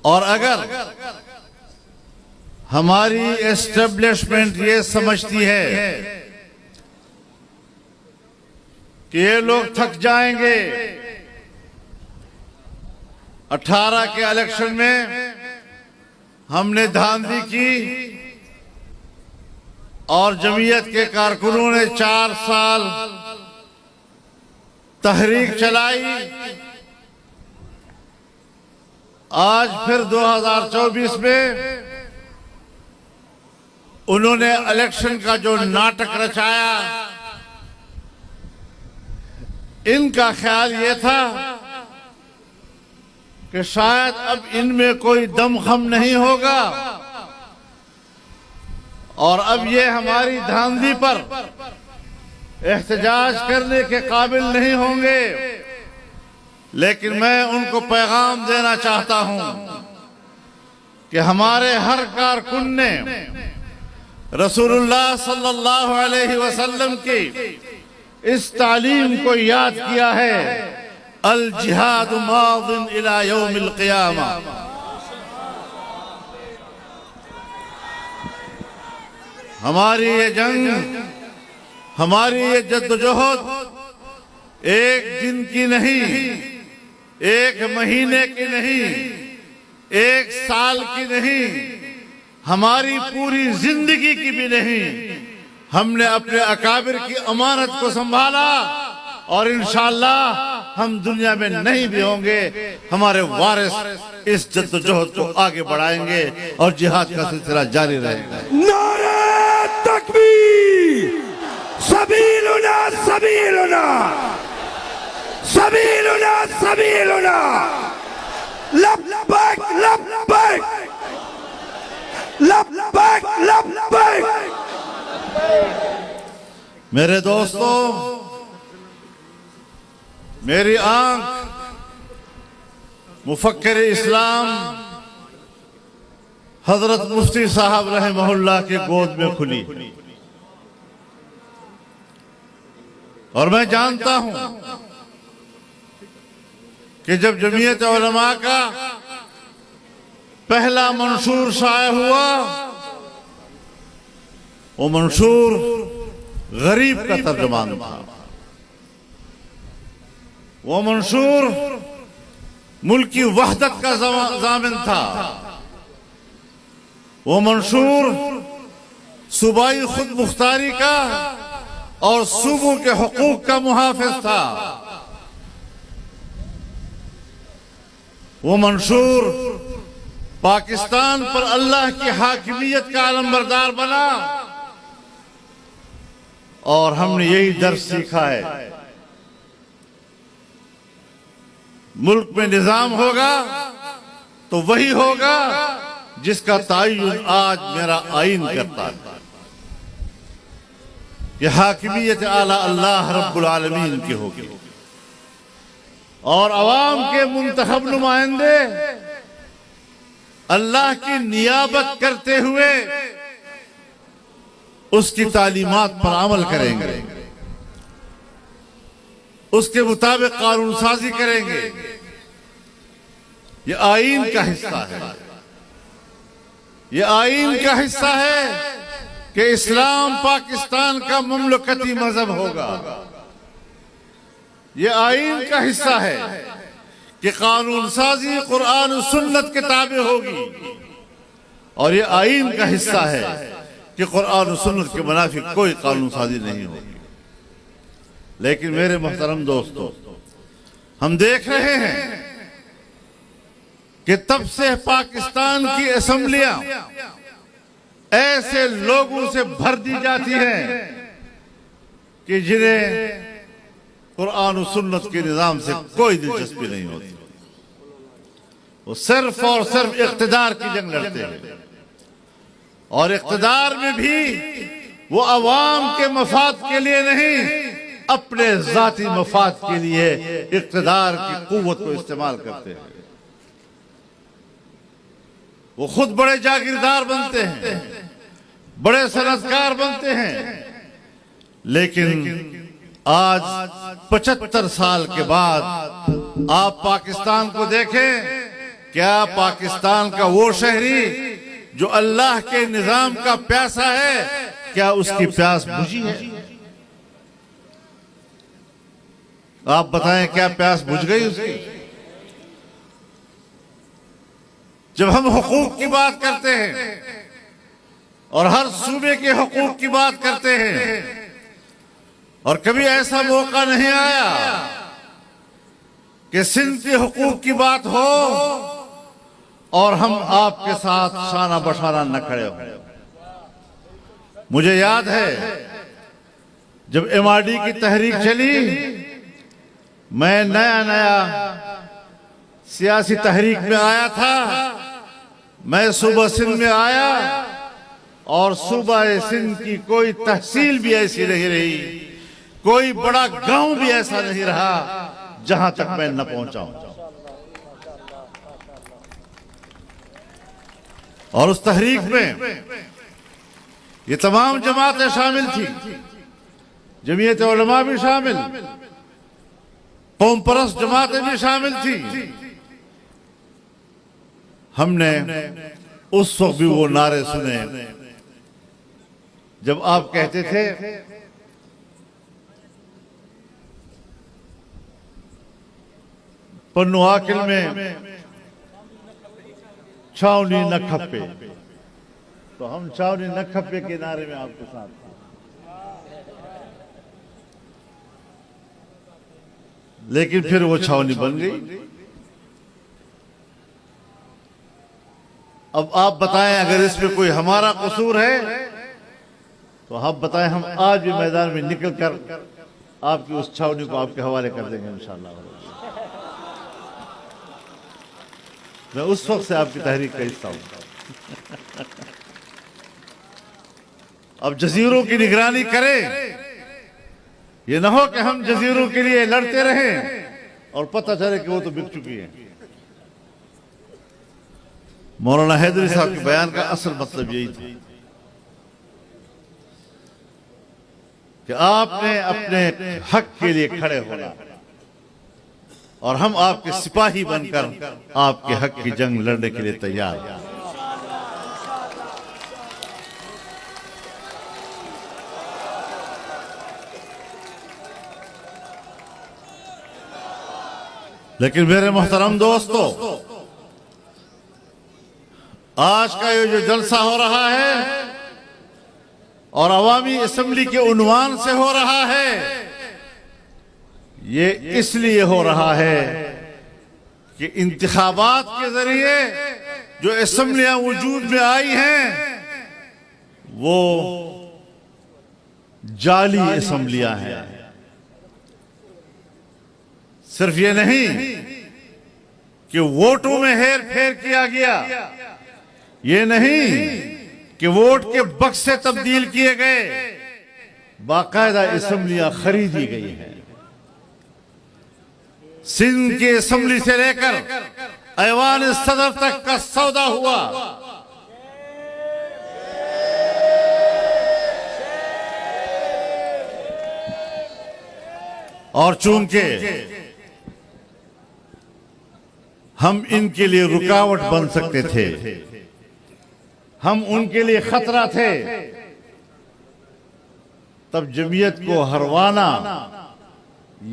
और अगर हमारी एस्टेब्लिशमेंट ये समझती है कि ये लोग थक जाएंगे, 18 के इलेक्शन में हमने धांधली की और जमीयत के कारकुनों ने 4 साल तहरीक चलाई, आज फिर 2024 में उन्होंने इलेक्शन का जो नाटक रचाया, इनका ख्याल ये था कि शायद अब इनमें कोई दमखम नहीं होगा और अब ये हमारी धांधली पर एहतजाज करने के काबिल नहीं होंगे। लेकिन मैं उनको पैगाम देना चाहता हूं कि हमारे हर कारकुन ने रसूलुल्लाह सल्लल्लाहु अलैहि वसल्लम की इस तालीम को याद किया है, अल जिहाद मादिन इला यौमिल क़ियामा। हमारी ये जंग, हमारी ये जद्दोजहद एक दिन की नहीं, एक महीने की नहीं, एक साल की नहीं, हमारी पूरी जिंदगी की भी नहीं। हमने अपने अकाबिर की अमानत को संभाला और इंशाअल्लाह हम दुनिया में नहीं भी होंगे, हमारे वारिस इस जद्दोजहद को आगे बढ़ाएंगे और जिहाद का सिलसिला जारी रहेगा। नारे तकबीर, सबीलुना सबीलुना, सबीलुना सबीलुना, लब्बैक लब्बैक, लब्बैक लब्बैक। मेरे दोस्तों, मेरी आंख मुफक्किर इस्लाम हजरत मुफ्ती साहब रहमहुल्लाह के गोद में खुली और मैं जानता हूं कि जब जमीयत उलमा का पहला मंशूर शाया हुआ, वो मंशूर गरीब का तर्जुमान था, वो मंशूर मुल्क की वहदत का ज़ामिन था, वो मंशूर सूबाई खुद मुख्तारी का और सूबों के हुकूक का मुहाफिज था, वो मंशूर पाकिस्तान पर अल्लाह की हाकिमियत का अलमबरदार बना और हमने यही दर्स सीखा है, मुल्क में निजाम होगा तो वही होगा जिसका तायुन आज मेरा आइन करता है कि हाकिमियत आला अल्लाह रब्बुल आलमीन की होगी और अवाम के मुंतखब नुमाइंदे अल्लाह की नियाबत करते हुए उसकी तालीमात पर अमल करेंगे, उसके मुताबिक कानून साजी करेंगे। ये आईन का हिस्सा है, ये आईन का हिस्सा है कि इस्लाम पाकिस्तान का ममलकती मजहब होगा। ये आईन का हिस्सा है कि कानून साजी कुरान और सुन्नत के ताबे होगी और ये आईन का हिस्सा है कि कुरान और सुन्नत के मुनाफिक कोई कानून साजी नहीं होगी। लेकिन मेरे मोहतरम दोस्तों, हम देख रहे हैं कि तब से पाकिस्तान की असेंबलियां ऐसे लोगों से भर दी जाती हैं कि जिन्हें कुरान और सुन्नत के निजाम से कोई दिलचस्पी नहीं होती, वो सिर्फ और सिर्फ इख्तिदार की जंग लड़ते हैं और इख्तिदार में भी वो अवाम के मफाद के लिए नहीं, अपने जाती मफाद के लिए इख्तिदार की कुव्वत को इस्तेमाल करते हैं। वो खुद बड़े जागीरदार बनते हैं, बड़े सनतकार बनते हैं, लेकिन आज 75 साल के बाद आप पाकिस्तान को देखें क्या पाकिस्तान का वो शहरी जो अल्लाह के निजाम का प्यासा है, क्या उसकी प्यास बुझी है? आप बताएं, क्या प्यास बुझ गई उसकी? जब हम हुकूक की बात करते हैं और हर सूबे के हुकूक की बात करते हैं, और कभी ऐसा मौका नहीं आया कि सिंध के हुकूक की बात हो और हम आपके साथ शाना बशाना न खड़े हो। मुझे याद है जब MRD की तहरीक चली, मैं नया नया सियासी तहरीक में आया था। मैं सूबा सिंध में आया और सूबा सिंध की कोई तहसील भी ऐसी नहीं रही, कोई बड़ा गांव भी ऐसा नहीं रहा जहां तक मैं न पहुंचा हूं। और उस तहरीक में ये तमाम जमातें शामिल थी, जमीयत उलमा भी शामिल, कौम परस्त जमातें भी शामिल थी। हमने उस वक्त भी वो नारे सुने जब आप कहते थे पन्नू आकिल में छावनी न खप्पे, तो हम छावनी न खप्पे के नारे में आपके साथ थे। लेकिन फिर वो छावनी बन गई। अब आप बताएं, अगर इसमें कोई हमारा कसूर है तो आप बताएं, हम आज भी मैदान में निकल कर आपकी उस छावनी को आपके हवाले कर देंगे इंशाअल्लाह। मैं उस वक्त से आपकी तहरीक का हिस्सा हूं। अब जजीरों की निगरानी करें, ये ना हो कि हम जजीरों के लिए लड़ते रहें और पता चले कि वो तो बिक चुकी है। मौलाना हैदरी साहब के बयान का असल मतलब यही था कि आपने अपने हक के लिए खड़े होना और हम आपके सिपाही बनकर आपके हक की जंग लड़ने के लिए तैयार हैं। लेकिन मेरे मोहतरम दोस्तों, आज का ये जो जलसा हो रहा है और अवामी असेंबली के उन्वान से हो रहा है, ये इसलिए हो रहा है कि इंतखाबात के जरिए जो असेंबलियां वजूद में आई हैं वो जाली असेंबलियां हैं। सिर्फ ये नहीं कि वोटों में हेर फेर किया गया, ये नहीं कि वोट के बक्से तब्दील किए गए, बाकायदा असेंबलियां खरीदी गई हैं। सिंध की असेंबली से लेकर ऐवान सदर तक का सौदा हुआ। और चूंकि हम इनके लिए रुकावट बन सकते थे, हम उनके लिए खतरा थे, तब जमीयत को हरवाना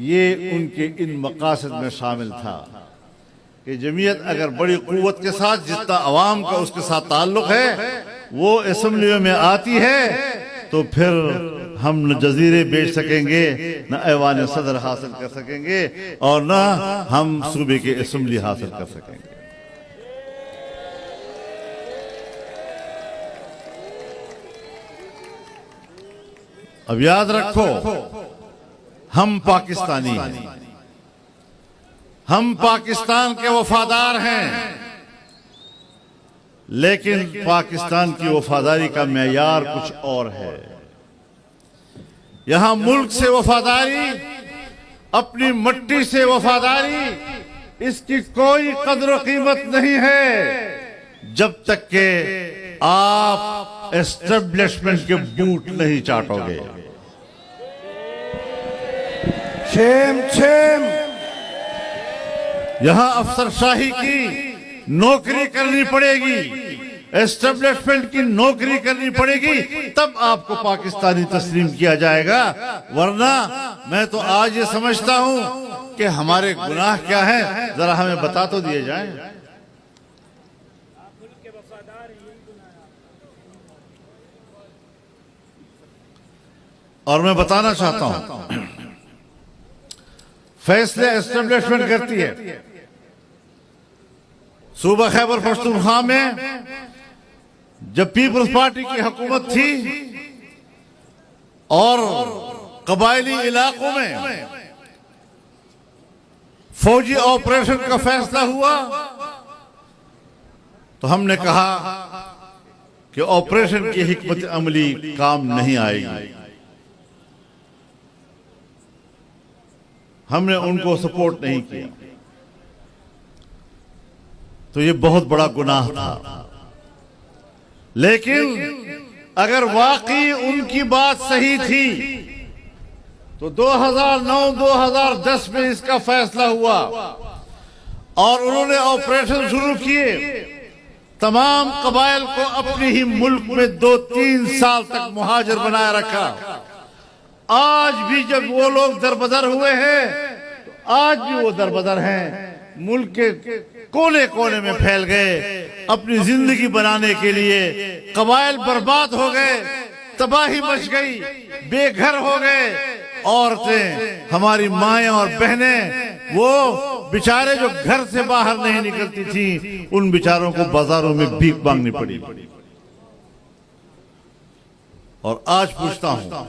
ये उनके इन मकासद में शामिल था कि जमीयत अगर बड़ी कुव्वत के साथ, जितना अवाम का उसके साथ ताल्लुक है, वो असेंबलियों में आती है तो फिर हम न जजीरे बेच सकेंगे, न ऐवान सदर हासिल कर सकेंगे और न हम सूबे की असेंबली हासिल कर सकेंगे। अब याद रखो, हम पाकिस्तानी हैं, हम पाकिस्तान के वफादार हैं, लेकिन पाकिस्तान की वफादारी का मेयार कुछ और है। यहां मुल्क से वफादारी, अपनी मट्टी से वफादारी, इसकी कोई कदर कीमत नहीं है जब तक के आप एस्टेब्लिशमेंट के बूट नहीं चाटोगे। Shem Shem. यहां अफसरशाही की नौकरी करनी पड़ेगी, एस्टेब्लिशमेंट की नौकरी करनी पड़ेगी, तब आपको पाकिस्तानी तस्लीम किया जाएगा। वरना मैं तो आज ये समझता हूं कि हमारे गुनाह क्या है, जरा हमें बता तो दिए जाएं। और मैं बताना चाहता हूं, फैसले एस्टेब्लिशमेंट करती है। सूबा खैबर पख्तूनख्वा में जब पीपल्स पार्टी की हुकूमत थी और कबायली इलाकों में फौजी ऑपरेशन का फैसला हुआ, तो हमने कहा कि ऑपरेशन की हिकमत अमली काम नहीं आएगी। हमने उनको सपोर्ट नहीं किया, तो ये बहुत बड़ा गुनाह था। लेकिन अगर वाकई उनकी बात सही थी तो 2009-2010 में इसका फैसला हुआ और उन्होंने ऑपरेशन शुरू किए। तमाम कबाइल को अपने ही मुल्क में 2-3 साल तक मुहाजिर बनाए रखा। आज भी जब वो लोग दरबदर हुए हैं, तो आज भी वो दरबदर हैं, मुल्क के कोने कोने में फैल गए अपनी जिंदगी बनाने के लिए। कबाइल बर्बाद हो गए, तबाही मच गई, बेघर हो गए। औरतें, हमारी माएं और बहनें, वो बेचारे जो घर से बाहर नहीं निकलती थी, उन बेचारों को बाजारों में भीख मांगनी पड़ी। और आज पूछता हूं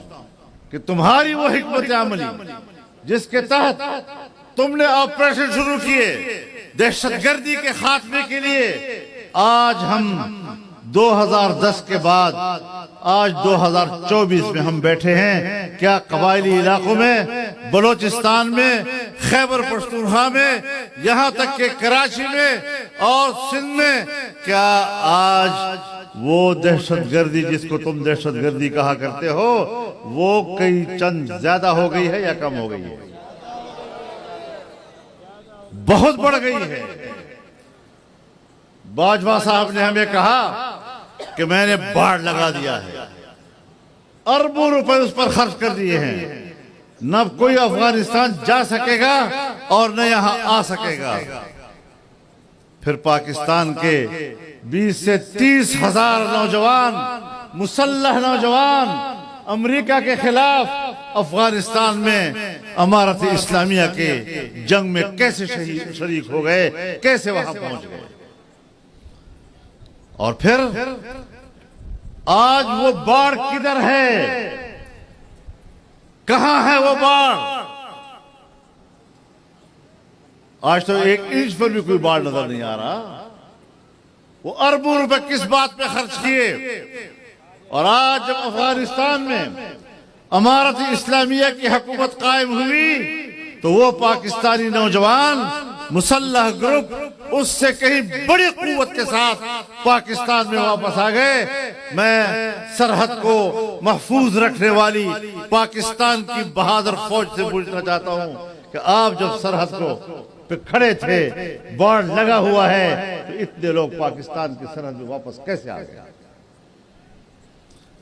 कि तुम्हारी वो हिकमत अमली जिसके तहत तुमने ऑपरेशन शुरू किए दहशतगर्दी के खात्मे के लिए, आज हम 2010 के बाद आज 2024 में हम बैठे हैं। क्या कबायली इलाकों में, बलोचिस्तान में, खैबर पख्तूनख्वा में, यहां तक के कराची में और सिंध में, क्या आज वो दहशतगर्दी जिसको तुम दहशतगर्दी कहा करते हो, वो कई चंद ज्यादा हो गई है या कम हो गई है? बहुत बढ़ गई है। बाजवा साहब ने हमें कहा कि मैंने बाढ़ लगा दिया है, अरबों रुपए उस पर खर्च कर दिए हैं, न कोई अफगानिस्तान जा सकेगा और न यहां आ सकेगा। फिर पाकिस्तान के 20 से 30 हजार नौजवान, मुसल्लह नौजवान अमेरिका के खिलाफ अफगानिस्तान में अमारत इस्लामिया के जंग में कैसे शरीक हो गए, कैसे वहां पहुंच गए। और फिर आज वो बाढ़ किधर है, कहां है वो बाढ़? आज तो 1 इंच पर भी कोई बाढ़ नजर नहीं आ रहा। वो अरबों रुपए किस बात पे खर्च किए। और आज जब अफगानिस्तान में अमारत इस्लामिया की हुकूमत कायम हुई, तो वो पाकिस्तानी नौजवान मुसल्लह ग्रुप उससे कहीं बड़ी कुव्वत के साथ पाकिस्तान में वापस आ गए। मैं सरहद को महफूज रखने वाली पाकिस्तान की बहादुर फौज से पूछना चाहता हूं कि आप जब सरहद को पे खड़े थे, बाढ़ लगा हुआ है, तो इतने लोग पाकिस्तान की सरहद में वापस कैसे आ गए?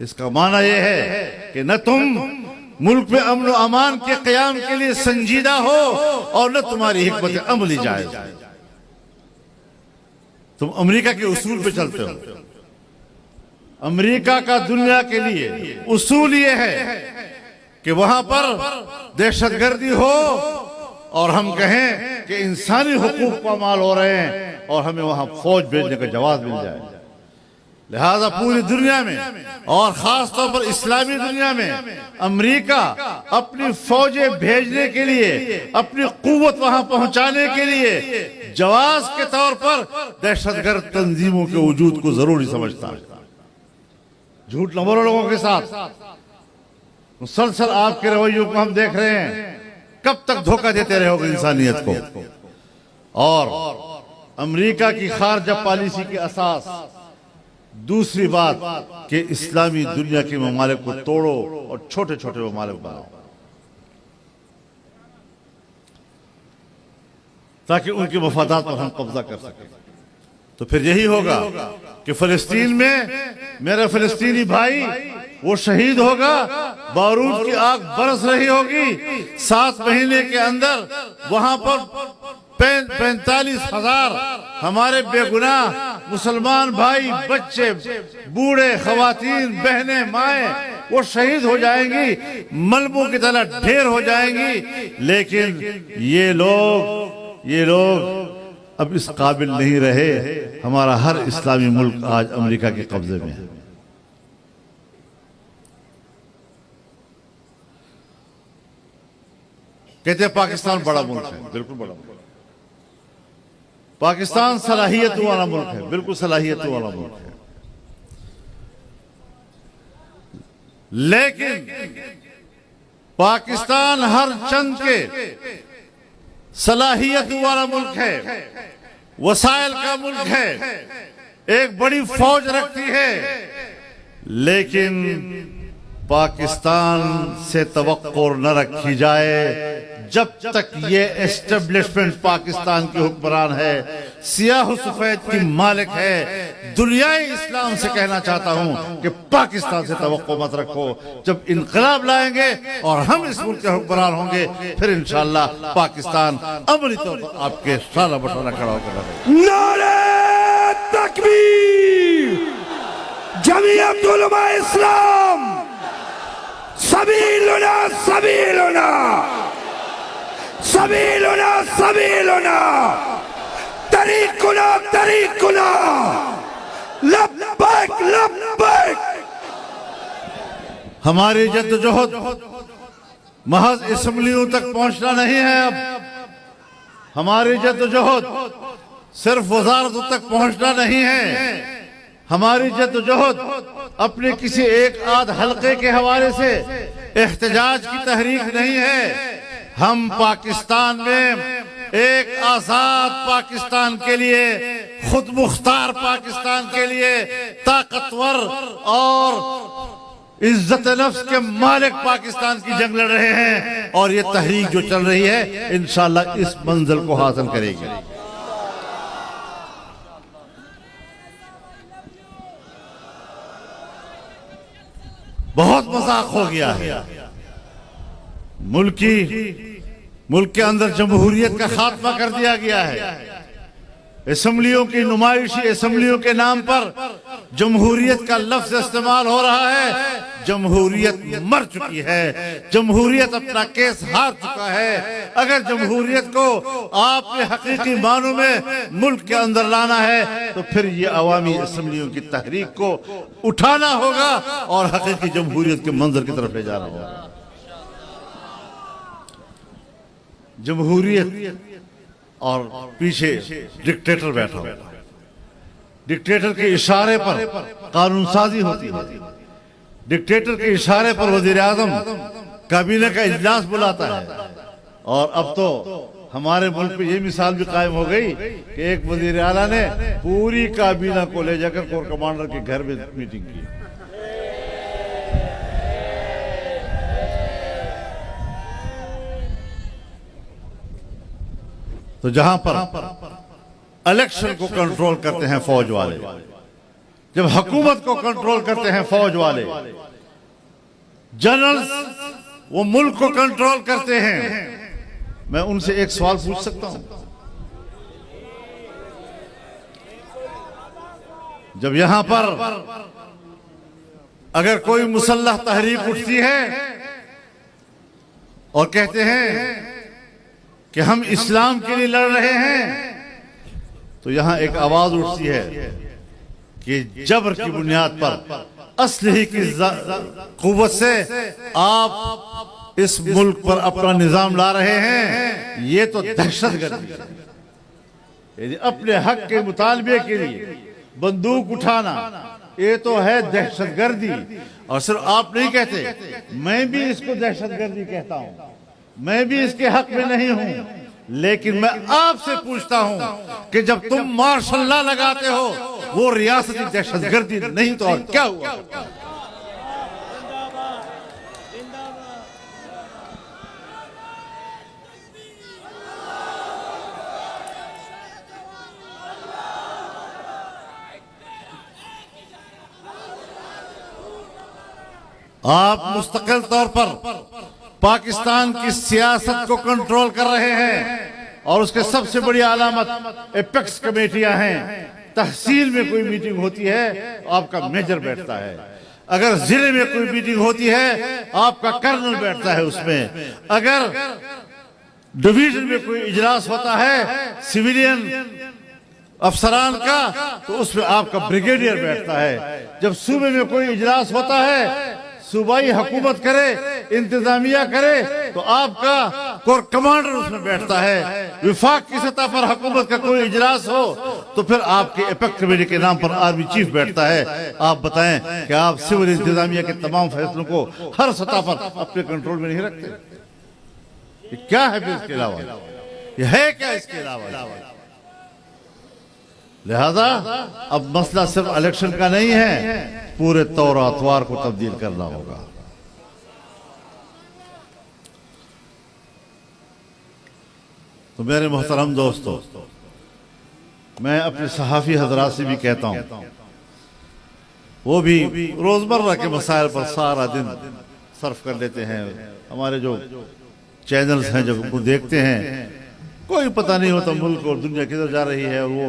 इसका माना यह है कि न तुम मुल्क में अमन और अमान के क़याम के लिए संजीदा हो और न तुम्हारी हिकमत अमली जायज़। तुम अमेरिका के उसूल पे चलते हो। अमेरिका का दुनिया के लिए उसूल ये है कि वहां पर दहशतगर्दी हो और हम कहें कि इंसानी हुकूक पामाल हो रहे हैं और हमें वहां फौज भेजने का जवाब मिल जाए। लिहाजा पूरी दुनिया में और खास तौर पर इस्लामी दुनिया में अमेरिका अपनी फौजें भेजने के लिए, अपनी कुव्वत वहां पहुंचाने के लिए जवाब के तौर पर दहशतगर्द तंजीमों के वजूद को जरूरी समझता है। झूठ न बोलो लोगों के साथ। मुसलसल आपके रवैयों को हम देख रहे हैं। कब तक धोखा देते रहोगे इंसानियत को? और अमेरिका की खारजा पॉलिसी की असास दूसरी बात कि इस्लामी दुनिया के ममालिक को तोड़ो और छोटे छोटे ममालिक बनाओ ताकि उनके मफादात पर हम कब्जा कर सकें। तो फिर यही होगा कि फिलिस्तीन में मेरा फिलिस्तीनी भाई वो शहीद होगा, बारूद की आग बरस रही होगी, 7 महीने के अंदर वहां पर 45,000 हमारे बेगुनाह मुसलमान भाई, बच्चे, बूढ़े, खवातीन, बहनें, माए वो शहीद हो जाएंगी, मलबों की तरह ढेर हो जाएंगी। लेकिन ये लोग अब इस काबिल नहीं रहे। हमारा हर इस्लामी मुल्क आज अमेरिका के कब्जे में है। कहते हैं पाकिस्तान बड़ा मुल्क है, बिल्कुल बड़ा मुल्क। पाकिस्तान सलाहियतों वाला मुल्क है, बिल्कुल सलाहियतों वाला मुल्क है। लेकिन पाकिस्तान हर चंद के सलाहियत वाला मुल्क है, वसाइल का मुल्क है, एक बड़ी फौज रखती है। लेकिन पाकिस्तान से तवक्को न रखी जाए जब तक ये एस्टेब्लिशमेंट पाकिस्तान की हुक्मरान है, सियाह सफेद की मालिक है। दुनियाई इस्लाम से कहना चाहता हूं कि पाकिस्तान से तवक्को मत रखो। जब इनकलाब लाएंगे और हम इस मुल्क के हुक्मरान होंगे, फिर इंशाअल्लाह पाकिस्तान अमली तौर पर आपके सारा बटोरा खड़ा होकर नारे तकबीर, जमीयत उलमा इस्लाम, सबीलुना सबीलुना, सबीलुना सबीलुना, तरीकुना तरीकुना, लब्बैक लब्बैक। हमारी जद्दोजहद महज असम्बलियों तक पहुंचना नहीं है। अब हमारी जद्दोजहद सिर्फ वजारतों तक पहुंचना नहीं है। हमारी जद्दोजहद अपने किसी एक आध हलके के हवाले से एहतजाज की तहरीक नहीं है। हम पाकिस्तान में एक आजाद पाकिस्तान के लिए, खुद मुख्तार पाकिस्तान के लिए, ताकतवर और इज्जत नफ्स के मालिक पाकिस्तान की जंग लड़ रहे हैं। और ये तहरीक जो चल रही है इंशाअल्लाह इस मंजिल को हासिल करेगी। बहुत मजाक हो गया है। मुल्क के अंदर जमहूरियत का खात्मा कर दिया गया है। असम्बलियों की नुमाइशी असम्बलियों के नाम पर जमहूरियत का लफ्ज इस्तेमाल हो रहा है। जमहूरियत मर चुकी है। जमहूरियत अपना केस हार चुका है। अगर जमहूरियत को आपने हकीकी मानों में मुल्क के अंदर लाना है तो फिर ये अवामी असम्बलियों की तहरीक को उठाना होगा और हकीकी जमहूरियत के मंजर की तरफ ले जाना होगा। जमहूरियत और पीछे डिक्टेटर बैठा होगा। डिक्टेटर के इशारे पर कानून साजी होती है। डिक्टेटर के इशारे पर वजीर आजम काबीना का इजलास बुलाता है। और अब तो हमारे मुल्क में ये मिसाल भी कायम हो गई कि एक वजीर आला ने पूरी काबीना को ले जाकर कोर कमांडर के घर में मीटिंग की। तो जहां पर इलेक्शन को कंट्रोल करते हैं फौज वाले, जब हुकूमत को कंट्रोल करते हैं फौज वाले, जनरल्स वो मुल्क को कंट्रोल करते हैं, मैं उनसे एक सवाल पूछ सकता हूं? जब यहां पर अगर कोई मुसल्लह तहरीक उठती है और कहते हैं कि हम इस्लाम के लिए लड़ रहे हैं, तो यहां एक आवाज उठती है कि जबर की बुनियाद पर, असलही की कुव्वत से आप इस मुल्क पर अपना निजाम ला रहे हैं। ये तो दहशतगर्दी है। यदि अपने हक के मुतालबे के लिए बंदूक उठाना, ये तो है दहशतगर्दी। और सिर्फ आप नहीं कहते, मैं भी इसको दहशतगर्दी कहता हूं। मैं भी इसके हक में नहीं हूं। लेकिन मैं आपसे पूछता हूं कि जब तुम मार्शल लॉ लगाते हो, वो रियासती दहशतगर्दी नहीं तो और क्या हुआ? आप मुस्तकिल तौर पर पाकिस्तान की सियासत को कंट्रोल कर रहे हैं और उसके सबसे बड़ी अलामत एपेक्स कमेटियां हैं। तहसील में कोई मीटिंग होती है आपका मेजर बैठता है, अगर जिले में कोई मीटिंग होती है आपका कर्नल बैठता है उसमें, अगर डिवीजन में कोई इजलास होता है सिविलियन अफसरान का तो उसमें आपका ब्रिगेडियर बैठता है। जब सूबे में कोई इजलास होता है, सूबाई हुकूमत करे, इंतजामिया करे, तो आपका कोर कमांडर उसमें बैठता है। विफाक की सतह पर हुकूमत का कोई इजलास हो तो फिर आपके एपेक कमेटी के नाम पर आर्मी चीफ बैठता है। आप बताएं कि आप सिविल इंतजामिया के तमाम फैसलों को हर सतह पर अपने कंट्रोल में नहीं रखते? ये क्या है फिर इसके अलावा? ये है क्या इसके अलावा? लिहाजा अब मसला सिर्फ इलेक्शन का नहीं है, पूरे तौर अतवार को तब्दील करना होगा। तो मेरे मोहतरम दोस्तों, मैं अपने सहाफी हजरात से भी कहता हूं, वो भी रोजमर्रा के मसाइल पर सारा दिन सर्फ कर लेते हैं। हमारे जो चैनल्स हैं जब उनको देखते हैं, कोई पता नहीं होता मुल्क और दुनिया किधर जा रही है। वो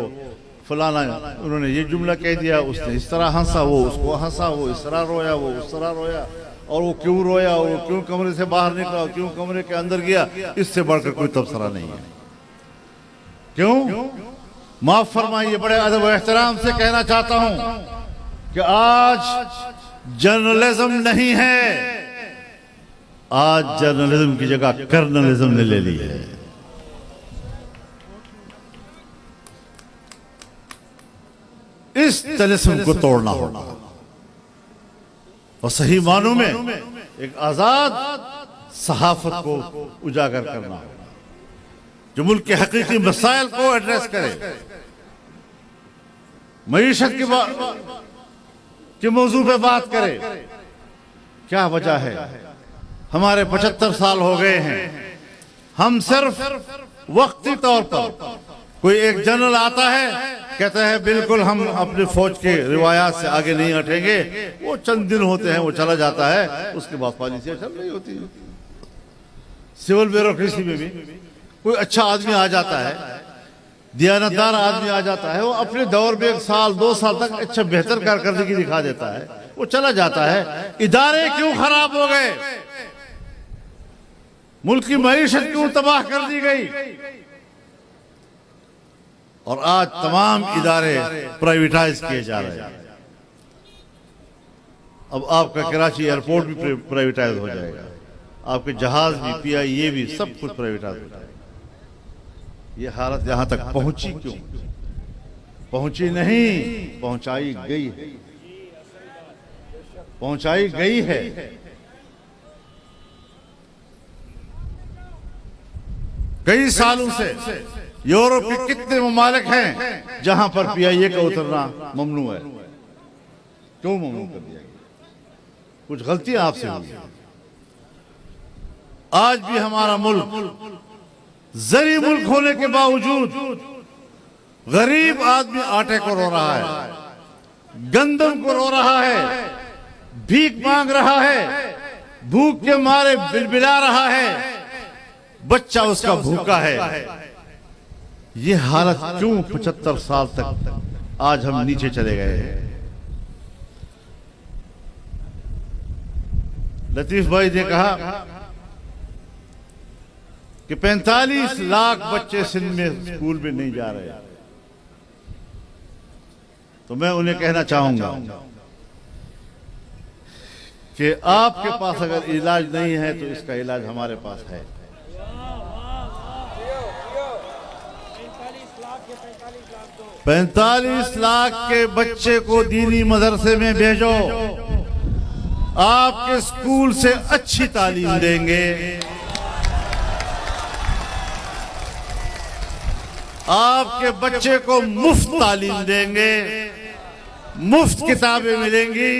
फलाना उन्होंने ये जुमला कह दिया, उसने इस तरह हंसा, वो उसको हंसा, वो इस तरह रोया, वो उस तरह रोया, और वो क्यों रोया, वो क्यों कमरे से बाहर निकला, क्यों कमरे के अंदर गया, इससे बढ़कर कोई तबसरा नहीं है। क्यों? माफ फरमाइए, बड़े अदब और एहतराम से कहना चाहता हूं कि आज जर्नलिज्म नहीं है, आज जर्नलिज्म की जगह कर्नलिज्म ने ले ली है। इस तलिस्म को तोड़ना होगा और सही मानों में एक आजाद सहाफत को उजागर करना होगा, जो मुल्क के हकीकी मसाइल को एड्रेस करे। मईशत के मौजू पे बात करे। क्या वजह है? हमारे 75 साल हो गए हैं, हम सिर्फ वक्ती तौर पर कोई एक जनरल आता है, कहता है बिल्कुल हम अपने फौज के रिवायात से आगे नहीं हटेंगे, वो चंद दिन होते हैं, वो चला जाता है, उसके बाद पॉलिसियां चल रही होती है। सिविल ब्यूरोक्रेसी में भी कोई अच्छा आदमी आ जाता है, दियानतदार आदमी आ जाता है, वो अपने दौर में 1 साल 2 साल तक अच्छा बेहतर कारकर्दगी दिखा देता है, वो चला जाता है। इदारे क्यों खराब हो गए? मुल्क की मईशत क्यों तबाह कर दी गई? और आज तमाम इदारे प्राइवेटाइज किए जा रहे हैं। अब आपका कराची एयरपोर्ट भी प्राइवेटाइज हो जाएगा, आपके जहाज भी, PIA भी, सब कुछ प्राइवेटाइज हो जाएगा। ये हालत यहां तक पहुंची क्यों? पहुंची नहीं, पहुंचाई गई है, पहुंचाई गई है। कई सालों से यूरोप के कितने ममालिक हैं जहां पर PIA का उतरना ममनू है? क्यों ममनू कर दिया गया? कुछ गलतियां आपसे हुई। आज भी हमारा मुल्क जरी मुल्क होने के बावजूद गरीब आदमी आटे को रो रहा है, गंदम को रो रहा है, भीख मांग रहा है, भूख के मारे बिलबिला रहा है, बच्चा उसका भूखा है। ये हालत क्यों 75 साल तक आज हम नीचे चले गए हैं? लतीफ भाई ने कहा कि 45 लाख बच्चे सिंध में स्कूल में नहीं जा रहे, तो मैं उन्हें कहना चाहूंगा कि आपके पास अगर इलाज नहीं है तो इसका इलाज हमारे पास है। 45 लाख के बच्चे को दीनी मदरसे में भेजो, आपके स्कूल से अच्छी तालीम देंगे, आपके बच्चे को मुफ्त तालीम देंगे, मुफ्त किताबें मिलेंगी,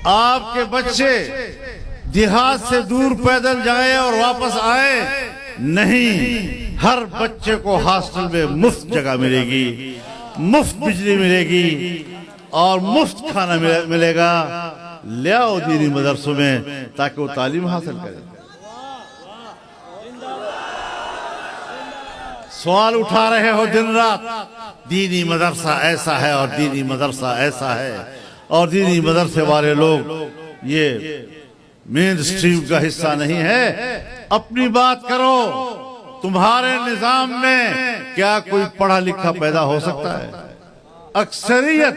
आपके बच्चे देहात से दूर पैदल जाए और वापस आए नहीं, हर बच्चे को हॉस्टल में मुफ्त जगह मिलेगी, मुफ्त बिजली मिलेगी और मुफ्त खाना मिलेगा। ले आओ दीनी मदरसों में ताकि वो तालीम हासिल करें। सवाल उठा रहे हो दिन रात, दीनी मदरसा ऐसा है और दीनी मदरसा ऐसा है, और दीनी मदरसे वाले लोग ये मेन स्ट्रीम का हिस्सा नहीं है। अपनी बात करो, तुम्हारे निजाम में क्या कोई पढ़ा लिखा पैदा हो सकता है? अक्सरियत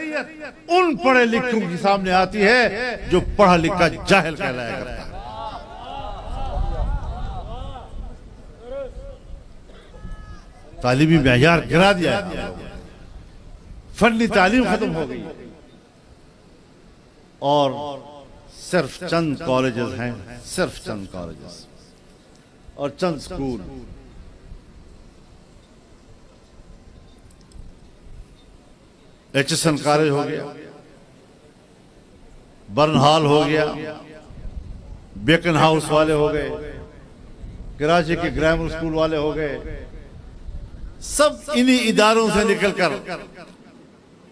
उन पढ़े लिखों के सामने आती है जो पढ़ा लिखा जाहिल कहलाया करता है। तालीमी मेयार गिरा दिया है, फनी तालीम खत्म हो गई और सिर्फ चंद कॉलेजेस हैं, सिर्फ चंद कॉलेजेस और चंद स्कूल। एचएसएन कॉलेज हो गया, बर्नहॉल हो गया, बेकन हाउस वाले हो गए, कराची के ग्रामर स्कूल वाले हो गए। सब इन्हीं इदारों से निकलकर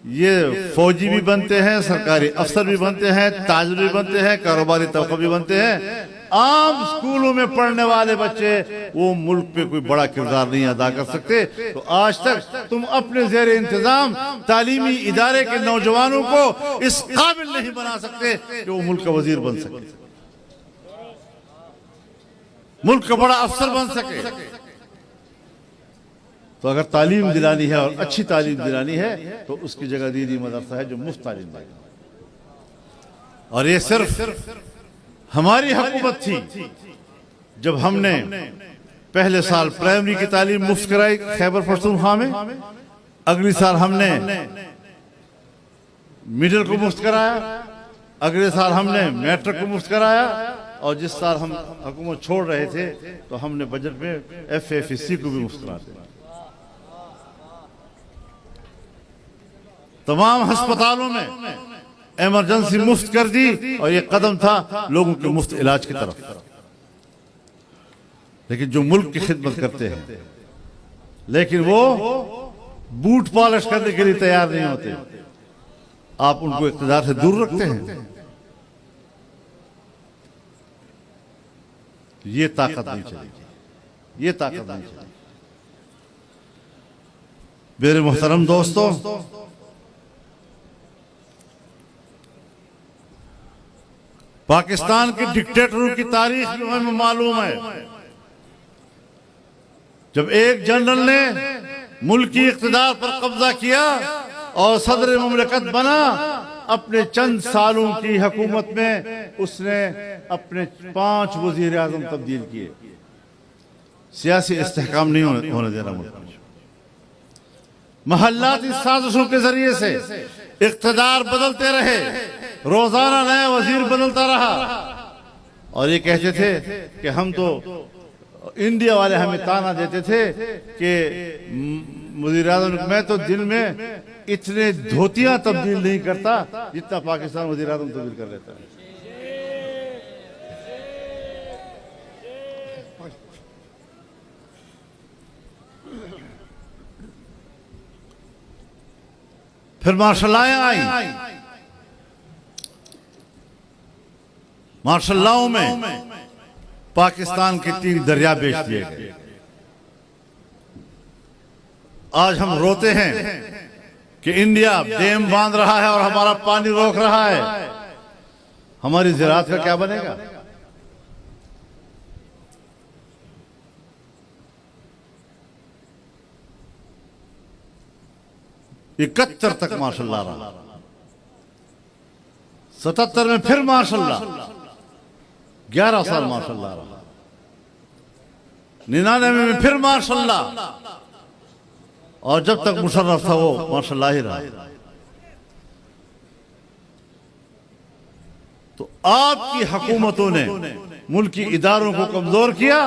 ये फौजी भी बनते हैं, सरकारी अफसर भी बनते हैं, ताजिर भी बनते हैं, कारोबारी तबका भी बनते हैं। आम स्कूलों में पढ़ने वाले बच्चे वो मुल्क पे कोई बड़ा किरदार नहीं अदा कर सकते। तो आज तक तुम अपने ज़ेरे इंतजाम तालीमी इदारे के नौजवानों को इस काबिल नहीं बना सकते कि वो मुल्क का वजीर बन सके, मुल्क का बड़ा अफसर बन सके। तो अगर तालीम दिलानी है और अच्छी तालीम दिलानी है तो उसकी जगह दीनी मदरसा है जो मुफ्त तालीम देगा। और ये सिर्फ हमारी हुकूमत थी जब हमने पहले साल प्राइमरी की तालीम मुफ्त कराई खैबर पख्तूनख्वा में, अगली साल हमने मिडिल को मुफ्त कराया, अगले साल हमने मैट्रिक को मुफ्त कराया, और जिस साल हम हुकूमत छोड़ रहे थे तो हमने बजट में FFEC को भी मुफ्त करा दिया। तमाम अस्पतालों में इमरजेंसी मुफ्त कर दी और ये कदम था लोगों के मुफ्त इलाज की तरफ। लेकिन जो मुल्क की खिदमत करते हैं लेकिन वो बूट पॉलिश करने के लिए तैयार नहीं होते, आप उनको इक़्तिदार से दूर रखते हैं। ये ताकत नहीं चलेगी, ये ताकत नहीं चलेगी। मेरे मोहतरम दोस्तों, पाकिस्तान के डिक्टेटरों की तारीख जो हमें मालूम है, जब एक जनरल ने मुल्की इक़्तिदार पर कब्जा किया और सदर मुमलिकत बना, अपने चंद सालों की हुकूमत में उसने अपने 5 वज़ीर आज़म तब्दील किए। सियासी इस्तेहकाम नहीं होने देना मुल्क में। महल्लाती साजिशों के जरिए से इक़्तिदार बदलते रहे, रोजाना नया वजीर बदलता रहा, और ये कहते थे कि हम तो इंडिया वाले हमें ताना देते थे कि वज़ीर आज़म, मैं तो दिन में इतने धोतियां तब्दील नहीं करता जितना पाकिस्तान वज़ीर आज़म तब्दील कर लेता है। फिर मार्शल लॉ आई, मार्शल लॉ में पाकिस्तान के 3 दरिया बेच दिए गए। आज हम रोते हैं कि इंडिया डैम बांध रहा है और हमारा पानी रोक रहा है, हमारी ज़राअत का क्या बनेगा? इकहत्तर तक मार्शल लॉ रहा, 77 में फिर मार्शल लॉ, 11 साल मार्शल लॉ रहा, 99 में फिर मार्शल लॉ, और जब तक मुशर्रफ था वो मार्शल लॉ ही रहा। तो आपकी हुकूमतों ने मुल्की इदारों को कमजोर किया।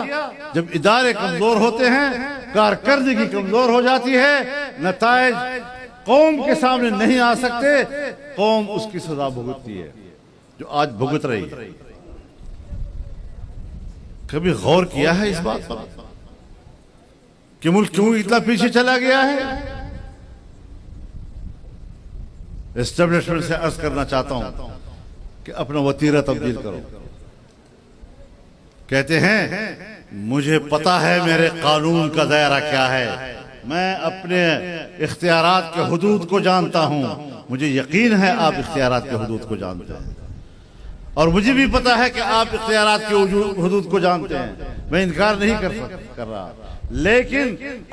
जब इदारे कमजोर होते हैं, कारकर्दगी कमजोर हो जाती है, नताइज कौम के सामने नहीं आ सकते, कौम उसकी सजा भुगतती है जो आज भुगत रही है। कभी गौर किया है इस बात पर कि मुल्क क्यों इतना पीछे चला गया है? एस्टेब्लिशमेंट से अर्ज करना चाहता हूं कि अपना वतीरा तब्दील करो। कहते हैं मुझे पता है मेरे कानून का दायरा क्या है, मैं अपने इख्तियारात के हुदूद को जानता हूं। मुझे यकीन है आप इख्तियारात के हुदूद को जानते हैं, और मुझे भी पता है कि आप इख्तियारात के हुदूद को जानते हैं। मैं इनकार नहीं कर रहा, लेकिन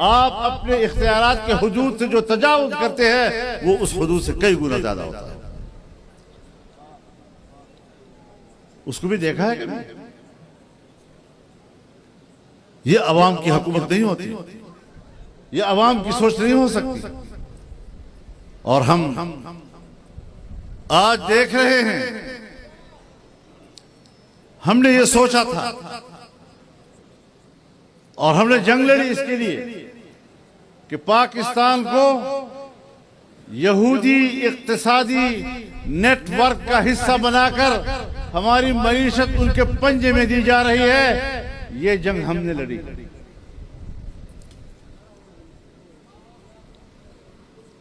आप अपने इख्तियारात के हुदूद से जो तजावुज करते हैं वो उस हुदूद से कई गुना ज्यादा होता है। उसको भी देखा है कभी? ये अवाम की हुकूमत नहीं होती, ये अवाम की सोच नहीं हो सकती। और हम आज देख रहे हैं, हमने ये सोचा था और हमने जंग लड़ी इसके लिए कि पाकिस्तान को यहूदी इक्तिसादी नेटवर्क का हिस्सा बनाकर हमारी मईशत उनके पंजे में दी जा रही है। ये जंग हमने लड़ी।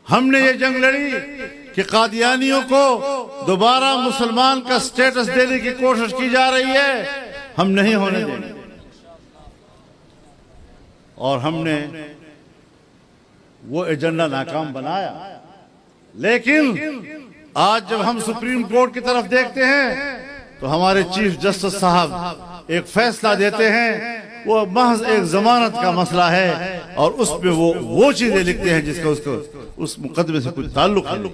हमने ये जंग लड़ी कि कादियानियों को दोबारा मुसलमान का स्टेटस देने की कोशिश की जा रही है, हम नहीं होने देंगे। और हमने वो एजेंडा नाकाम बनाया। लेकिन आज जब हम सुप्रीम कोर्ट की तरफ देखते हैं तो हमारे चीफ जस्टिस साहब एक फैसला देते हैं, वो महज एक जमानत का मसला है, और उसमें वो चीजें लिखते हैं जिसका उस मुकदमे से कुछ ताल्लुक नहीं।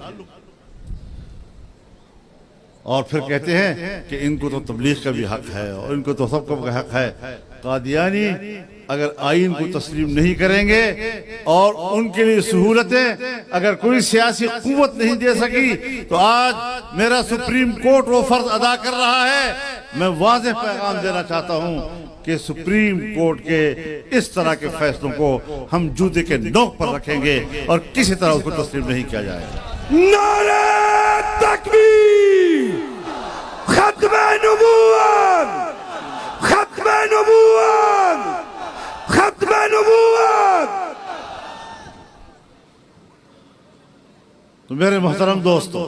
और फिर कहते हैं कि इनको तो तबलीग का भी हक है और इनको तो सबका हक है। कादियानी अगर आइन को तस्लीम नहीं करेंगे और उनके लिए सहूलतें अगर कोई सियासी कुव्वत नहीं दे सकी, तो आज मेरा सुप्रीम कोर्ट वो फर्ज अदा कर रहा है। मैं वाज़ेह पैगाम देना चाहता हूं कि सुप्रीम कोर्ट के इस तरह के फैसलों को हम जूते के नोक पर रखेंगे और किसी तरह उसको तस्लीम नहीं किया जाएगा। नारे तकबीर, खत्मे नबूवत, खत्मे नबूवत, खत्मे नबूवत। तो मेरे मोहतरम दोस्तों,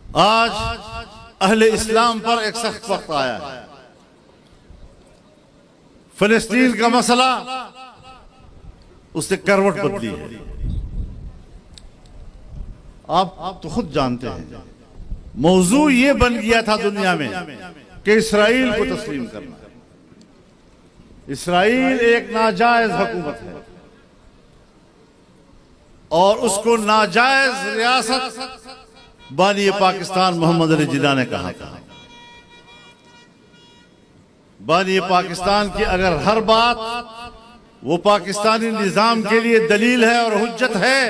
आज अहले इस्लाम पर एक सख्त वक्त आया है। फिलिस्तीन का मसला उसने करवट बदली है। आप तो खुद जानते हैं, मौजू ये बन गया था दुनिया में कि इसराइल को तस्लीम करना। इसराइल एक नाजायज हुकूमत है और उसको नाजायज रियासत बानी पाकिस्तान मोहम्मद अली जिन्ना ने कहा था। बानी पाकिस्तान की अगर हर बात वो पाकिस्तानी निजाम के लिए दलील है और हुज्जत है,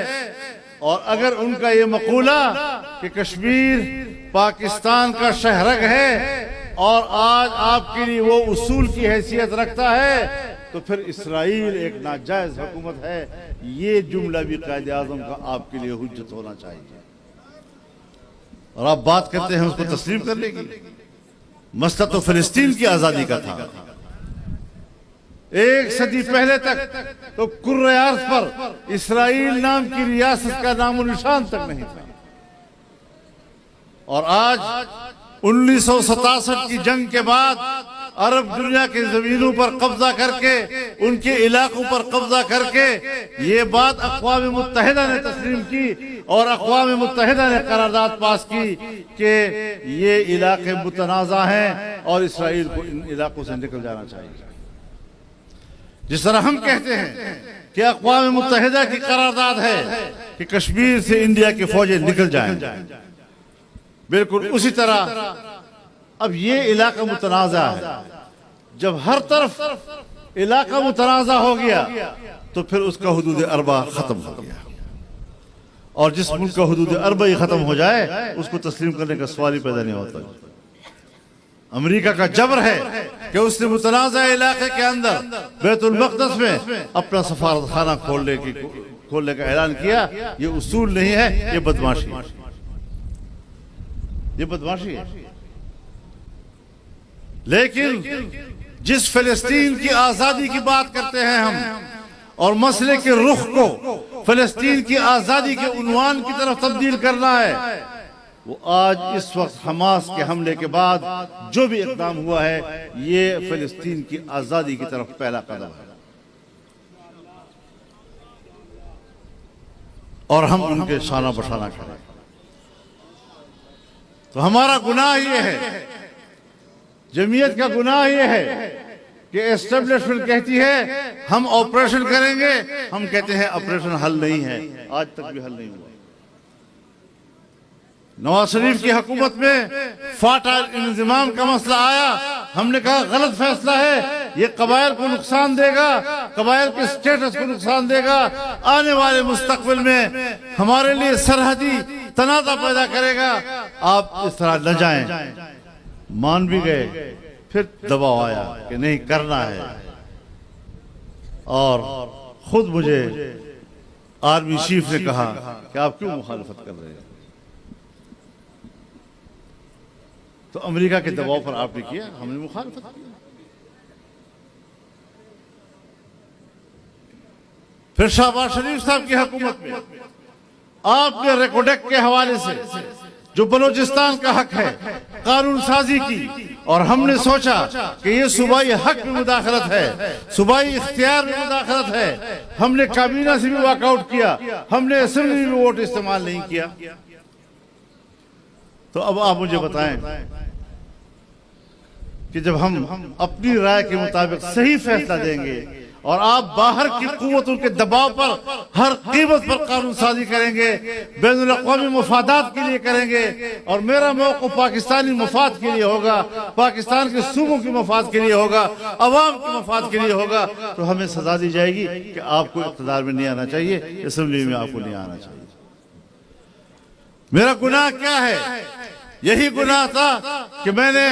और अगर उनका ये मकूला कि कश्मीर पाकिस्तान का शहरग है और आज आपके लिए वो उसूल की हैसियत रखता है, तो फिर इसराइल एक नाजायज हुकूमत है। ये जुमला भी कायदे आज़म का आपके लिए हुज्जत होना चाहिए। और आप बात करते हैं उसको तस्लीम कर लेगी। मसला तो फिलिस्तीन की आजादी का था। एक सदी पहले तक तो कुर्रे अर्ज़ पर इसराइल नाम की रियासत का नामो निशान तक नहीं था। और आज 1967 की जंग के बाद अरब दुनिया की जमीनों पर कब्जा करके, उनके इलाकों पर कब्जा करके, ये बात अक़वाम मुत्तहिदा ने तस्लीम की और अक़वाम मुत्तहिदा ने करारदाद पास की कि ये इलाके मुतनाज़ा हैं और इसराइल को इन इलाकों से निकल जाना चाहिए। जिस तरह हम कहते हैं कि अक़वाम मुत्तहिदा की करारदाद है कि कश्मीर से इंडिया की फौजें निकल जाएं, बिल्कुल उसी तरह अब ये इलाका मुतनाज़ा है। जब हर तरफ इलाका मुतनाज़ा हो गया तो फिर उसका हुदूद अरबा खत्म हो गया, और जिस मुल्क का हुदूद अरबा ही खत्म हो जाए उसको तस्लीम करने का सवाल ही पैदा नहीं होता। अमेरिका का जबर है कि उसने मुतनाज़ा इलाके के अंदर बैतुल मक़दस में अपना सफारत खाना खोलने का ऐलान किया। ये उसूल नहीं है, ये बदमाशी है, ये बदमाशी है। लेकिन जिस फिलिस्तीन की आजादी की बात करते हैं हम, और मसले के रुख को फिलिस्तीन की आजादी के उन्वान की तरफ तब्दील करना है, वो आज इस वक्त हमास के हमले के बाद जो भी इक़दाम हुआ है, ये फिलिस्तीन की आज़ादी की तरफ पहला कदम है और हम उनके शाना बशाना खड़े। तो हमारा गुनाह ये है, जमीयत का गुनाह ये है कि एस्टेब्लिशमेंट कहती है हम ऑपरेशन करेंगे, हम कहते हैं ऑपरेशन हल नहीं है, आज तक भी हल नहीं हुआ। नवाज शरीफ की हुकूमत में फाटा इंतजाम का मसला आया, हमने कहा गलत फैसला है, ये कबाइल को नुकसान देगा, कबाइल के स्टेटस को नुकसान देगा, आने वाले मुस्तकबिल में हमारे लिए सरहदी तनाज़ा पैदा करेगा, आप इस तरह न जाएं। मान भी गए, फिर दबाव आया कि नहीं करना है, और खुद मुझे आर्मी चीफ ने कहा कि आप क्यों मुखालफत कर रहे हैं। तो अमेरिका के दबाव पर आपने किया, हमने मुखालफत किया। फिर शहबाज शरीफ साहब की हुकूमत में आपने रेकोडेक के हवाले से जो बलूचिस्तान का हक है कानून साजी की, और हमने सोचा कि ये सूबाई हक में मुदाखलत है, सूबाई इख्तियार में मुदाखलत है। हमने काबीना से भी वॉकआउट किया, हमने असेंबली में वोट इस्तेमाल नहीं किया। तो अब आप मुझे बताएं कि जब हम अपनी राय के मुताबिक सही फैसला देंगे और आप बाहर की कुव्वतों के दबाव पर हर कीमत पर कानून साजी करेंगे, बैनुल अक़वामी मफादात के लिए करेंगे, और मेरा मौक़िफ़ पाकिस्तानी मफाद के लिए होगा, पाकिस्तान के सूबों की मफाद के लिए होगा, अवाम के मफाद के लिए होगा, तो हमें सजा दी जाएगी कि आपको इक़्तिदार में नहीं आना चाहिए, असेंबली में आपको नहीं आना चाहिए। मेरा गुनाह क्या है? यही गुनाह था कि मैंने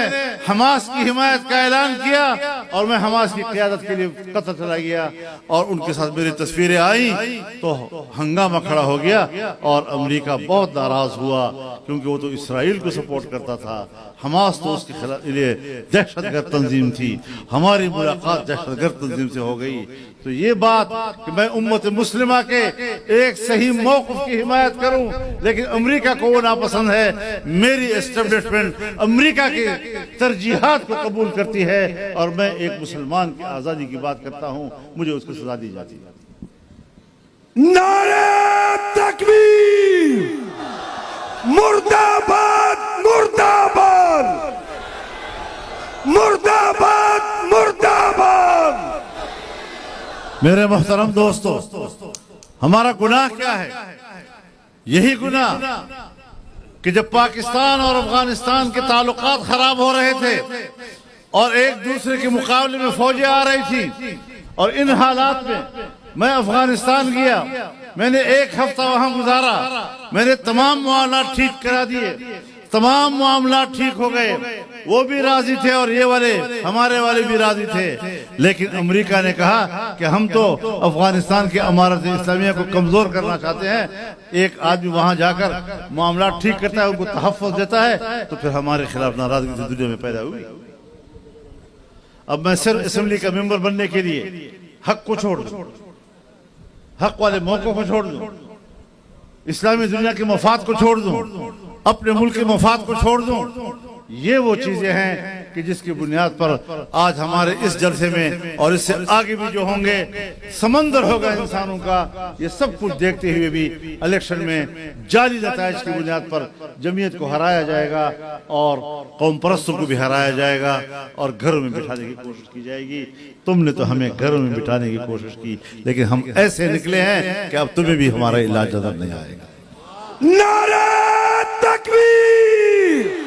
हमास की हिमायत का ऐलान किया और मैं हमास की क़यादत के लिए कतर चला गया, और उनके साथ मेरी तस्वीरें आई तो हंगामा खड़ा हो गया, और अमेरिका बहुत नाराज हुआ क्योंकि वो तो इसराइल को सपोर्ट करता था, हमास तो उसके खिलाफ लिए दहशतगर्द तंजीम थी, हमारी मुलाकात दहशतगर्द तंजीम से हो गई। तो ये बात कि मैं उम्मत मुस्लिमा के एक सही मौक़िफ़ की हिमायत करूं, लेकिन अमेरिका को वो नापसंद है, मेरी एस्टेब्लिशमेंट अमेरिका के तरजीहात को कबूल करती है, और मैं एक मुसलमान की आज़ादी की बात करता हूं, मुझे उसकी सजा दी जाती है। नारे तकबीर, मुर्दाबाद मुर्दाबाद, मुर्दाबाद मुर्दाबाद। मेरे मोहतरम दोस्तों, हमारा गुनाह क्या है? यही गुनाह कि जब पाकिस्तान और अफगानिस्तान के ताल्लुकात खराब हो रहे थे और एक दूसरे के मुकाबले में फौजें आ रही थी, और इन हालात में मैं अफगानिस्तान गया, मैंने एक हफ्ता वहां गुजारा, मैंने तमाम मामला ठीक करा दिए, तमाम मामला ठीक हो गए, वो भी राजी थे और ये वाले हमारे वाले भी राजी थे। लेकिन अमेरिका ने कहा कि हम तो अफगानिस्तान की अमारत इस्लामिया को कमजोर करना चाहते हैं। एक आदमी वहां जाकर मामला ठीक करता है, उनको तहफ़्फ़ुज़ देता है, तो फिर हमारे खिलाफ नाराजगी से दुनिया में पैदा हुई। अब मैं सिर्फ असेंबली का मेंबर बनने के लिए हक को छोड़ दूं, हक वाले मौकों को छोड़ दूं, इस्लामी दुनिया के मफाद को छोड़ दूं, अपने मुल्क के मफाद को छोड़ दूं, ये वो चीजें हैं कि जिसकी बुनियाद पर आज हमारे इस जलसे में और इससे आगे भी जो होंगे समंदर होगा इंसानों का। ये सब कुछ देखते हुए भी इलेक्शन में जाली नताइज की बुनियाद पर जमीयत को हराया जाएगा और कौम परस्तों को भी हराया जाएगा और घरों में बिठाने की कोशिश की जाएगी। तुमने तो हमें घरों में बिठाने की कोशिश की, लेकिन हम ऐसे निकले हैं कि अब तुम्हें भी हमारा इलाज नजर नहीं आएगा। नारे तकबीर।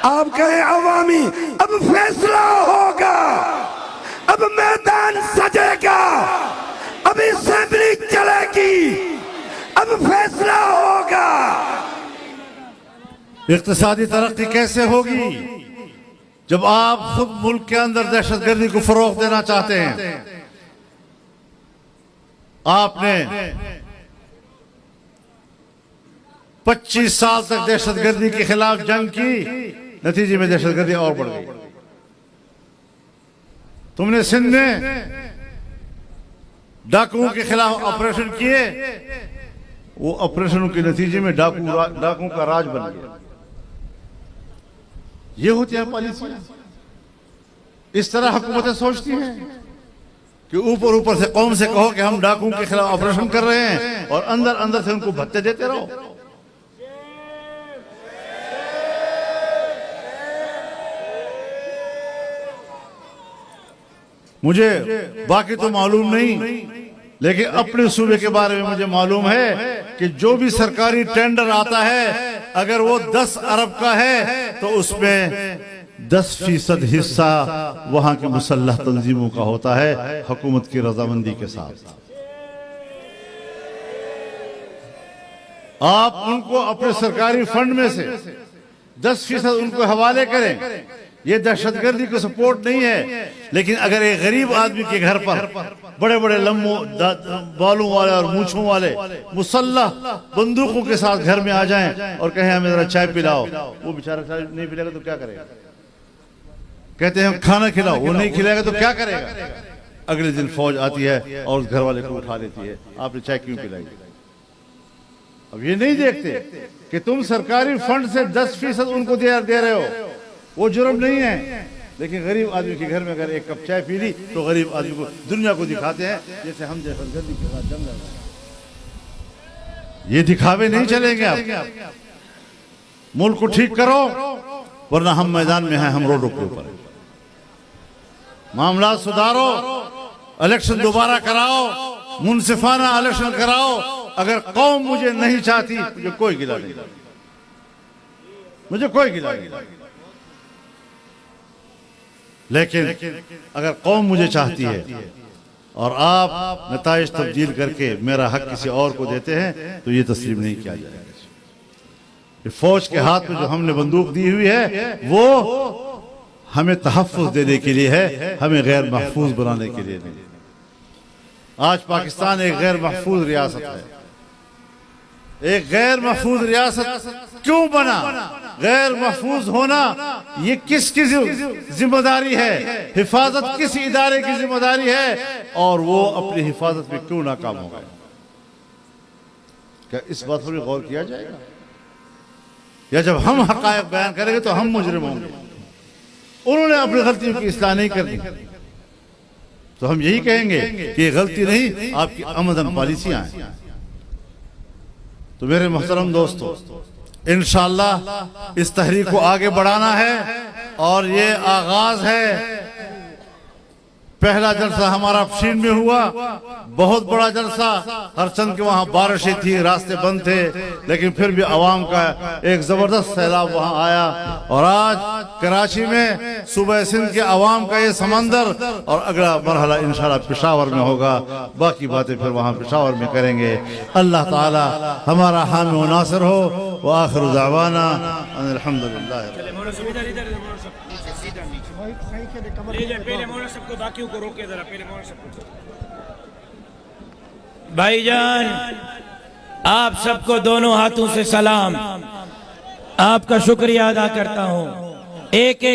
आप कहे अवामी, अब फैसला होगा, अब मैदान सजेगा, अब असेंबली चलेगी, अब फैसला होगा। इक्तिसादी तरक्की कैसे होगी जब आप खुद मुल्क के अंदर दहशतगर्दी को फरोग देना चाहते हैं? आपने 25 साल तक दहशतगर्दी के खिलाफ जंग की, नतीजे में दहशतगर्दी और बढ़ गई। तुमने सिंध में डाकुओं के खिलाफ ऑपरेशन किए, वो ऑपरेशन के नतीजे में डाकुओं का राज बन गया। ये होती है पॉलिसी। इस तरह हुकूमतें सोचती हैं कि ऊपर ऊपर से कौम से कहो कि हम डाकुओं के खिलाफ ऑपरेशन कर रहे हैं और अंदर अंदर से उनको भत्ते देते रहो। मुझे बाकी तो मालूम नहीं, लेकिन अपने सूबे के बारे में मुझे मालूम है कि जो भी सरकारी टेंडर आता है, अगर वो 10 अरब का है तो उसमें 10% हिस्सा वहां की मुसल्लह तंजीमों का होता है, हुकूमत की रजामंदी के साथ। आप उनको अपने सरकारी फंड में से 10% उनको हवाले करें, ये दहशतगर्दी को सपोर्ट नहीं है। लेकिन अगर एक गरीब आदमी के घर पर बड़े बड़े लम्बो बालों वाले और मूछों वाले मुसल्लह बंदूकों के साथ घर में आ जाएं और कहें हमें जरा चाय पिलाओ, वो बेचारा चाय नहीं पिलाएगा तो क्या करेगा? कहते हैं खाना खिलाओ, वो नहीं खिलाएगा तो क्या करेगा? अगले दिन फौज आती है और उस घर वाले को उठा लेती है, आपने चाय क्यों पिलाई? अब ये नहीं देखते कि तुम सरकारी फंड से 10% उनको दे रहे हो, वो जुर्म नहीं है। लेकिन गरीब आदमी के घर में अगर एक कप चाय पी ली तो गरीब आदमी को दुनिया को दिखाते हैं जैसे हम दहशतगर्दी के साथ जंग लड़ रहे हैं। ये दिखावे नहीं चलेंगे। आप मुल्क को ठीक करो, वरना हम मैदान में हैं, हम रोडों के ऊपर हैं। मामला सुधारो, इलेक्शन दोबारा कराओ, मुनसिफाना इलेक्शन कराओ। अगर कौम मुझे नहीं चाहती, मुझे कोई गिला नहीं, मुझे कोई गिला नहीं। लेकिन अगर कौम मुझे चाहती है और आप नताइज तब्दील करके मेरा हक किसी और को देते हैं तो ये तस्लीम नहीं किया जाएगा। ये फौज के हाथ में जो हमने बंदूक दी हुई है वो हमें तहफ्फुज़ देने के लिए है, हमें गैर महफूज बनाने के लिए नहीं। आज पाकिस्तान एक गैर महफूज रियासत है। एक गैर महफूज रियासत क्यों बना? गैर महफूज होना ये किसकी जिम्मेदारी है? हिफाजत किस इदारे की जिम्मेदारी है? और वो अपनी हिफाजत में क्यों नाकाम हो गए? क्या इस बात पर भी गौर किया जाएगा? या जब हम हक़ाइक़ बयान करेंगे तो हम मुजरिम होंगे? उन्होंने अपनी गलतियों की इस्लाह नहीं करनी तो हम यही कहेंगे कि ये गलती नहीं, आपकी आमदन पॉलिसियां हैं। तो मेरे मोहतरम दोस्तों, इंशाअल्लाह इस तहरीक को आगे बढ़ाना है और ये आगाज है। पहला जलसा हमारा फशीन में हुआ, बहुत बड़ा जलसा। हरचंद के वहां बारिशें थी, रास्ते बंद थे, लेकिन फिर भी अवाम का एक जबरदस्त सैलाब वहां आया। और आज कराची में सूबे सिंध के अवाम का ये समंदर, और अगला मरहला इंशाअल्लाह पेशावर में होगा। बाकी बातें फिर वहां पेशावर में करेंगे। अल्लाह ताला हमारा हामी व नासिर हो। व आखिर दावाना अल्हम्दुलिल्लाह। भाईजान, आप सबको दोनों हाथों से सलाम, आपका शुक्रिया अदा करता हूँ। एक एक